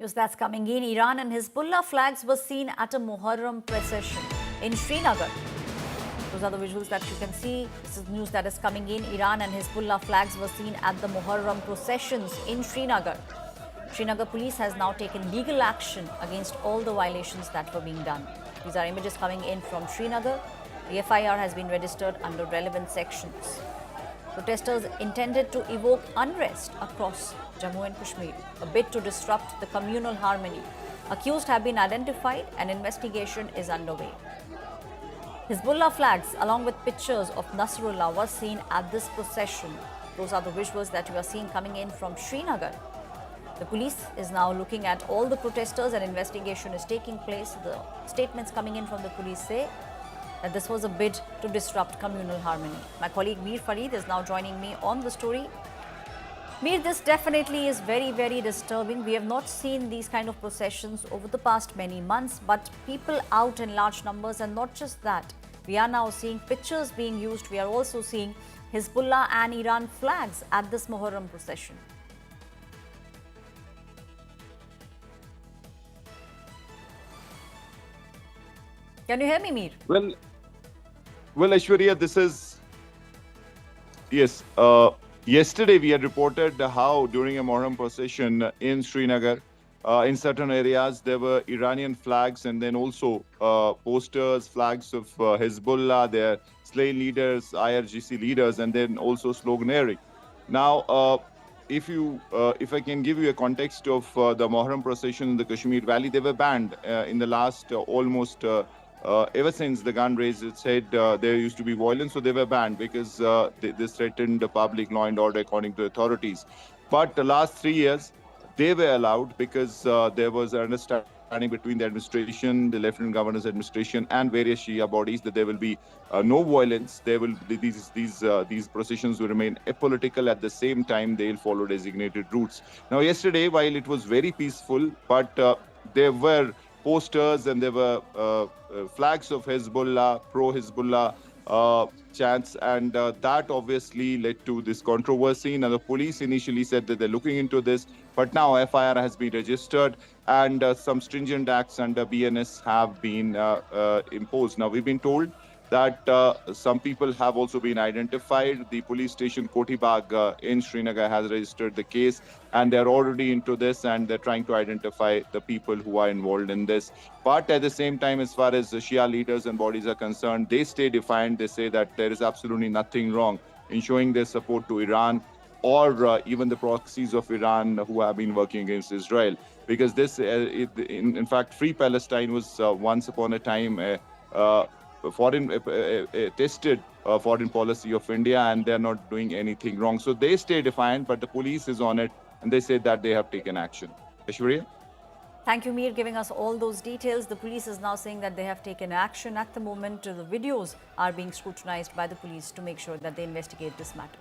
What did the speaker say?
news that's coming in. Iran and Hezbollah flags were seen at a Muharram procession in Srinagar. Those are the visuals that you can see. This is news that is coming in. Iran and Hezbollah flags were seen at the Muharram processions in Srinagar. Srinagar police has now taken legal action against all the violations that were being done. These are images coming in from Srinagar. The FIR has been registered under relevant sections. Protesters intended to evoke unrest across Jammu and Kashmir, a bid to disrupt the communal harmony. Accused have been identified and investigation is underway. Hezbollah flags along with pictures of Nasrullah were seen at this procession. Those are the visuals that you are seeing coming in from Srinagar. The police is now looking at all the protesters and investigation is taking place. The statements coming in from the police say that this was a bid to disrupt communal harmony. My colleague Mir Farid is now joining me on the story. Mir, this definitely is very, very disturbing. We have not seen these kind of processions over the past many months, but people out in large numbers, and not just that. We are now seeing pictures being used. We are also seeing Hezbollah and Iran flags at this Muharram procession. Can you hear me, Mir? Well, Aishwarya, this is, yes, yesterday we had reported how during a Muharram procession in Srinagar, in certain areas, there were Iranian flags and then also posters, flags of Hezbollah, their slain leaders, IRGC leaders, and then also sloganeering. Now, if I can give you a context of the Muharram procession in the Kashmir Valley, they were banned in the last ever since the gun raised its head, there used to be violence, so they were banned because this threatened the public law and order according to authorities. But the last 3 years, they were allowed because there was an understanding between the administration, the Lieutenant Governor's administration, and various Shia bodies that there will be no violence. There will be these processions will remain apolitical. At the same time, they'll follow designated routes. Now, yesterday, while it was very peaceful, but there were posters and there were flags of Hezbollah, pro-Hezbollah chants, and that obviously led to this controversy. Now, the police initially said that they're looking into this, but now FIR has been registered and some stringent acts under BNS have been imposed. Now, we've been told that some people have also been identified. The police station Kotibag in Srinagar has registered the case, and they're already into this and they're trying to identify the people who are involved in this. But at the same time, as far as the Shia leaders and bodies are concerned, they stay defiant. They say that there is absolutely nothing wrong in showing their support to Iran or even the proxies of Iran who have been working against Israel. Because this, in fact, Free Palestine was once upon a time tested foreign policy of India, and they're not doing anything wrong. So they stay defiant, but the police is on it, and they say that they have taken action. Aishwarya? Thank you, Mir, giving us all those details. The police is now saying that they have taken action. At the moment, the videos are being scrutinized by the police to make sure that they investigate this matter.